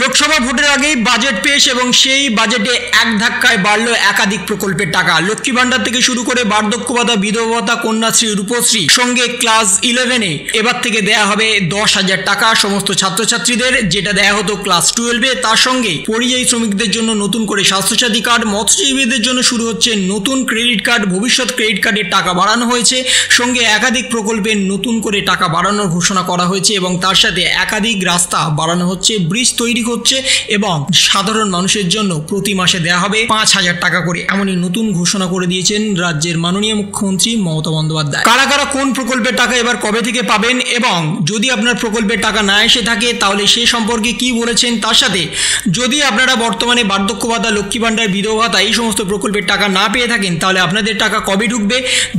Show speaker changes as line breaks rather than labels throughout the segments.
লোকসভা ভোটের আগেই বাজেট পেশ এবং সেই বাজেটে এক ধাক্কায় বাড়লো একাধিক প্রকল্পের টাকা। লক্ষ্মী ভান্ডার থেকে শুরু করে বার্ধক্য ভাতা, বিধবা ভাতা, কন্যাশ্রী, রূপশ্রী, সঙ্গে ক্লাস 11-এ এবার থেকে দেয়া হবে 10,000 টাকা সমস্ত ছাত্রছাত্রীদের, যেটা দেয়া হতো ক্লাস 12-এ। তার সঙ্গে পরিযায়ী শ্রমিকদের জন্য নতুন করে স্বাস্থ্যসাথী কার্ড, মৎস্যজীবীদের জন্য শুরু হচ্ছে নতুন ক্রেডিট কার্ড, ভবিষ্যৎ ক্রেডিট কার্ডের টাকা বাড়ানো হয়েছে। সঙ্গে একাধিক প্রকল্পে নতুন করে টাকা বাড়ানোর ঘোষণা করা হয়েছে এবং তার সাথে একাধিক রাস্তা বাড়ানো হচ্ছে, ব্রিজ তৈরি হচ্ছে এবং সাধারণ মানুষের জন্য প্রতি মাসে দেওয়া হবে 5,000 টাকা করে। এমনই নতুন ঘোষণা করে দিয়েছেন রাজ্যের মাননীয় মুখ্যমন্ত্রী মমতা বন্দ্যোপাধ্যায়। কারা কারা কোন প্রকল্পের টাকা এবার কবে থেকে পাবেন এবং যদি আপনার প্রকল্পের টাকা না এসে থাকে তাহলে সে সম্পর্কে কি বলেছেন, তার সাথে যদি আপনারা বর্তমানে বার্ধক্য ভাতা, লক্ষ্মী ভান্ডার, বিধবা ভাতা এই সমস্ত প্রকল্পের টাকা না পেয়ে থাকেন তাহলে আপনাদের টাকা কবে ঢুকবে,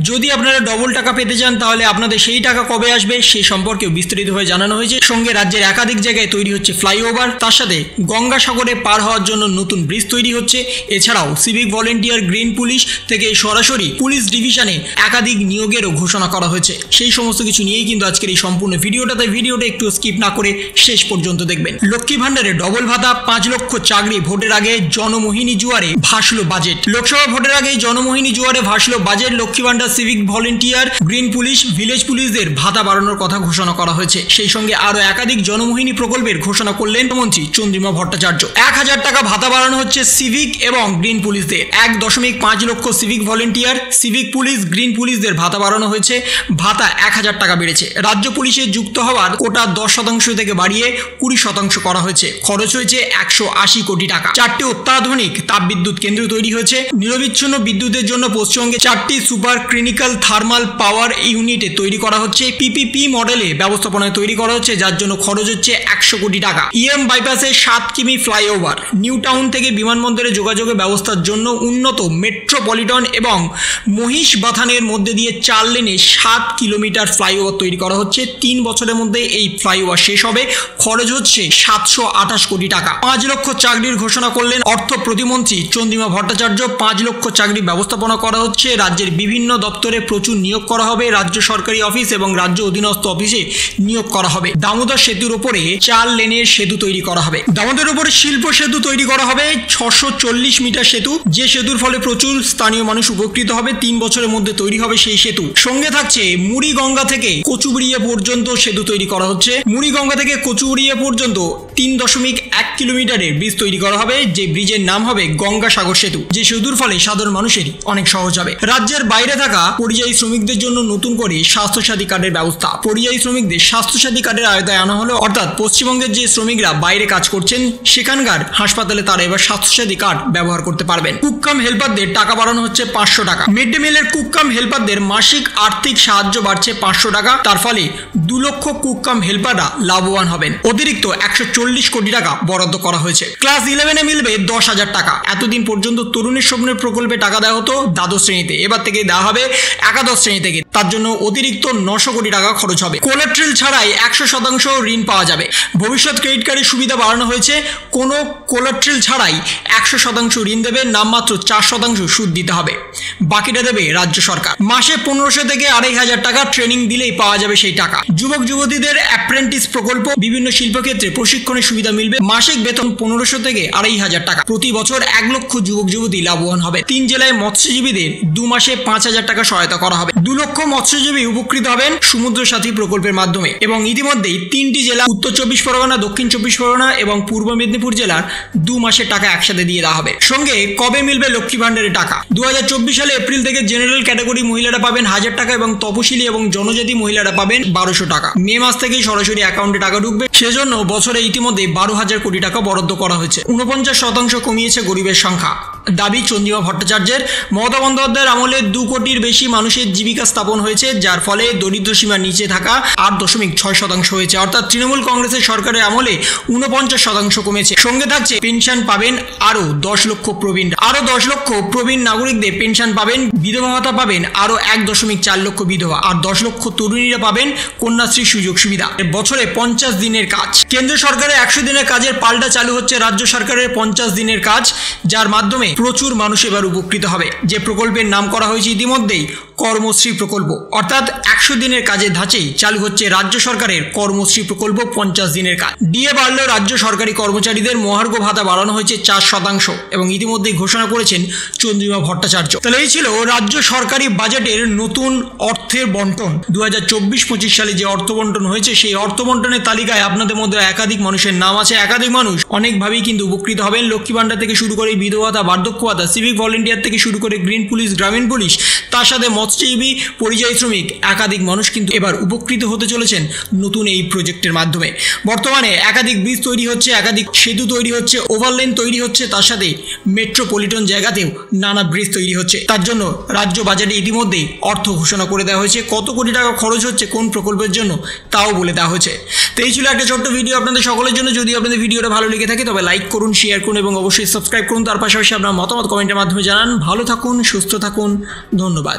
যদি আপনারা ডবল টাকা পেতে চান তাহলে আপনাদের সেই টাকা কবে আসবে সে সম্পর্কে বিস্তারিতভাবে জানানো হয়েছে। সঙ্গে রাজ্যের একাধিক জায়গায় তৈরি হচ্ছে ফ্লাইওভার, তার সাথে গঙ্গাসাগরে পার হওয়ার জন্য নতুন ব্রিজ তৈরি হচ্ছে। এছাড়াও সিভিক ভলেন্টিয়ার, গ্রিন পুলিশ থেকে সরাসরি পুলিশ ডিভিশনে একাধিক নিয়োগেরও ঘোষণা করা হয়েছে। সেই সমস্ত কিছু নিয়েই কিন্তু আজকের এই সম্পূর্ণ ভিডিওটা একটু স্কিপ না করে শেষ পর্যন্ত দেখবেন। লক্ষ্মী ভান্ডারে ডবল ভাতা, 5 লক্ষ চাকরি, ভোটের আগে জনমোহিনী জোয়ারে ভাসলো বাজেট। লোকসভা ভোটের আগে জনমোহিনী জোয়ারে ভাসলো বাজেট। Lakshmi Bhandar, civic volunteer, green police, village পুলিশদের ভাতা বাড়ানোর কথা ঘোষণা করা হয়েছে। সেই সঙ্গে আরো একাধিক জনমোহিনী প্রকল্পের ঘোষণা করলেন মন্ত্রী চন্দ্রিমা ভট্টাচার্য। 1,000 টাকা ভাতা বাড়ানো হচ্ছে সিভিক এবং গ্রিন পুলিশদের। 1.5 লক্ষ civic volunteer, civic police, green পুলিশদের ভাতা বাড়ানো হয়েছে। ভাতা 1,000 টাকা বেড়েছে। রাজ্য পুলিশে যুক্ত হওয়ার কোটা 10% থেকে বাড়িয়ে 20% করা হয়েছে। খরচ হয়েছে 180 কোটি টাকা। 4টি অত্যাধুনিক তাপবিদ্যুৎ কেন্দ্র তৈরি হয়েছে। নিরবিচ্ছিন্ন বিদ্যুতের জন্য পশ্চিমবঙ্গে 4টি সুপার ক্রিটিক্যাল থার্মাল পাওয়ার ইউনিটে তৈরি করা হচ্ছে। পিপিপি মডেলে ব্যবস্থাপনায় তৈরি করা হচ্ছে, যার জন্য খরচ হচ্ছে 100 কোটি টাকা। ইএম বাইপাসে 7 কিমি ফ্লাইওভার। নিউ টাউন থেকে বিমানবন্দরে যোগাযোগের ব্যবস্থার জন্য উন্নত মেট্রোপলিটন এবং মহিষবাথানের মধ্যে দিয়ে 4 লেনে 7 কিলোমিটার ফ্লাইওভার তৈরি করা হচ্ছে। 3 বছরের মধ্যে এই ফ্লাইওভার শেষ হবে। খরচ হচ্ছে 728 কোটি টাকা। 5 লক্ষ চাকরির ঘোষণা করলেন অর্থ প্রতিমন্ত্রী চন্দ্রিমা ভট্টাচার্য। 5 লক্ষ চাকরি ব্যবস্থাপনা করা হচ্ছে। রাজ্যের বিভিন্ন দপ্তরে প্রচুর নিয়োগ করা হবে। রাজ্য সরকারি অফিস এবং রাজ্য অধীনস্থ অফিসে নিয়োগ করা হবে। দামোদর সেতুর উপরে 4 লেনের সেতু তৈরি করা হবে। দামোদর উপরে শিল্প সেতু তৈরি করা হবে, 640 মিটার সেতু, যে সেতুর ফলে প্রচুর স্থানীয় মানুষ উপকৃত হবে। 3 বছরের মধ্যে তৈরি হবে সেই সেতু। সঙ্গে থাকছে মুড়িগঙ্গা থেকে কচুবেড়িয়া পর্যন্ত সেতু তৈরি করা হচ্ছে। মুড়িগঙ্গা থেকে কচুবেড়িয়া পর্যন্ত 3.1 কিলোমিটারের ব্রিজ তৈরি করা হবে, যে ব্রিজের নাম হবে গঙ্গাসাগর সেতু, যে সেতুর ফলে সাধারণ মানুষেরই অনেক সহজ হবে। রাজ্যের বাইরে থাকা পরিযায়ী শ্রমিকদের জন্য নতুন করে স্বাস্থ্যসাথী কার্ডের ব্যবস্থা। পরিযায়ী শ্রমিকদের স্বাস্থ্যসাথী কার্ডের আওতায় আনা হলো, অর্থাৎ পশ্চিমবঙ্গের যে শ্রমিকরা বাইরে কাজ করছেন সেখানকার হাসপাতালে তারা এবার স্বাস্থ্যসাথী কার্ড ব্যবহার করতে পারবেন। কুককাম হেল্পারদের টাকা বাড়ানো হচ্ছে 500 টাকা। মিড ডে মিলের কুককাম হেল্পারদের মাসিক আর্থিক সাহায্য বাড়ছে 500 টাকা। তার ফলে 2 লক্ষ কুককাম হেল্পাররা লাভবান হবেন। অতিরিক্ত 140 কোটি টাকা বরাদ্দ করা হয়েছে। ক্লাস 11-এ মিলবে 10,000 টাকা। এতদিন পর্যন্ত তরুণের স্বপ্নের প্রকল্পে টাকা দেওয়া হতো দ্বাদশ শ্রেণীতে, এবার থেকে দেওয়া হবে একাদশ শ্রেণী থেকে। তার জন্য অতিরিক্ত 900 কোটি টাকা খরচ হবে। কোলাট্রাল ছাড়াই 100% ঋণ পাওয়া যাবে। ভবিষ্যৎ ক্রেডিট কার্ডের সুবিধা বাড়ানো হয়েছে। কোনো কোলাট্রাল ছাড়াই 100% ঋণ দেবে, নামমাত্র 4% সুদ দিতে হবে, বাকিটা দেবে রাজ্য সরকার। মাসে 1500 থেকে 2,500 টাকা ট্রেনিং দিলেই পাওয়া যাবে সেই টাকা। যুবক যুবতীদের অ্যাপ্রেন্টিস প্রকল্প, বিভিন্ন শিল্পক্ষেত্রে প্রশিক্ষণের সুবিধা মিলবে। মাসিক বেতন 1500 থেকে 2,500 টাকা। প্রতি বছর 1 লক্ষ যুবক যুবতী লাভবান হবে। 3 জেলায় মৎস্যজীবীদের 2 মাসে 5,000 টাকা সহায়তা করা হবে। 2 লক্ষ মৎস্যজীবী উপকৃত হবেন সমুদ্র সাথী প্রকল্পের মাধ্যমে। এবং ইতিমধ্যেই 3টি জেলা, উত্তর 24 পরগনা, দক্ষিণ 24 পরগনা এবং পূর্ব মেদিনীপুর জেলার 2 মাসের টাকা একসাথে দিয়ে দেওয়া হবে। সঙ্গে কবে মিলবে লক্ষ্মী ভান্ডারের টাকা? 2024 সালে এপ্রিল থেকে জেনারেল ক্যাটাগরি মহিলারা পাবেন 1000 টাকা এবং তপশিলি এবং জনজাতি মহিলারা পাবেন 1200 টাকা। মে মাস থেকেই সরাসরি অ্যাকাউন্টে টাকা ঢুকবে। সেজন্য বছরে ইতিমধ্যে 12,000 কোটি টাকা বরাদ্দ করা হয়েছে। 49% কমিয়েছে গরিবের সংখ্যা, দাবি চন্দ্রিমা ভট্টাচার্যের। মমতা বন্দ্যোপাধ্যায়ের আমলে 2 কোটির বেশি মানুষের জীবিকা স্থাপন হয়েছে, যার ফলে দরিদ্র সীমার নিচে থাকা 8.6% হয়েছে। অর্থাৎ তৃণমূল কংগ্রেসের সরকারের আমলে 49% কমেছে। সঙ্গে থাকছে পেনশন পাবেন আরো 10 লক্ষ প্রবীণ, আরো 10 লক্ষ প্রবীণ নাগরিকদের পেনশন পাবেন। বিধবা ভাতা পাবেন আরো 1.4 লক্ষ বিধবা, আর 10 লক্ষ তরুণীরা পাবেন কন্যাশ্রী সুযোগ সুবিধা। বছরে 50 দিনের কাজ। কেন্দ্র সরকারের 100 দিনের কাজের পাল্টা চালু হচ্ছে রাজ্য সরকারের 50 দিনের কাজ, যার মাধ্যমে প্রচুর মানুষ এবার উপকৃত হবে। যে প্রকল্পের নাম করা হয়েছে ইতিমধ্যেই কর্মশ্রী প্রকল্প, অর্থাৎ 100 দিনের কাজের ধাঁচেই চালু হচ্ছে রাজ্য সরকারের কর্মশ্রী প্রকল্প 50 দিনের কাজ। ডিএ বাড়লেও রাজ্য সরকারি কর্মচারীদের মহার্ঘ ভাতা বাড়ানো হয়েছে 4% এবং ইতিমধ্যেই ঘোষণা করেছেন চন্দ্রিমা ভট্টাচার্য। তাহলে এই ছিল রাজ্য সরকারি বাজেটের নতুন অর্থের বন্টন। 2024-25 সালে যে অর্থ বন্টন হয়েছে সেই অর্থ বন্টনের তালিকায় আপনাদের মধ্যে একাধিক মানুষের নাম আছে। একাধিক মানুষ অনেকভাবেই কিন্তু উপকৃত হবেন। লক্ষ্মী ভাণ্ডার থেকে শুরু করে বিধবা ভাতা, বার্ধক্য ভাতা, সিভিক ভলেন্টিয়ার থেকে শুরু করে গ্রিন পুলিশ, গ্রামীণ পুলিশ, তার সাথে মৎস্যজীবী, পরিযায়ী শ্রমিক, একাধিক মানুষ কিন্তু এবার উপকৃত হতে চলেছেন নতুন এই প্রজেক্টের মাধ্যমে। বর্তমানে একাধিক ব্রিজ তৈরি হচ্ছে, একাধিক সেতু তৈরি হচ্ছে, ওভারলেন তৈরি হচ্ছে, তার সাথে মেট্রোপলিটন জায়গাতেও নানা ব্রিজ তৈরি হচ্ছে। তার জন্য রাজ্য বাজেটে ইতিমধ্যেই অর্থ ঘোষণা করে দেওয়া হয়েছে। কত কোটি টাকা খরচ হচ্ছে কোন প্রকল্পের জন্য তাও বলে দেওয়া হয়েছে। তো এই ছিল একটা ছোট্ট ভিডিও আপনাদের সকলের জন্য। যদি আপনাদের ভিডিওটা ভালো লেগে থাকে তবে লাইক করুন, শেয়ার করুন এবং অবশ্যই সাবস্ক্রাইব করুন। তার পাশাপাশি আপনার মতামত কমেন্টের মাধ্যমে জানান। ভালো থাকুন, সুস্থ থাকুন, ধন্যবাদ।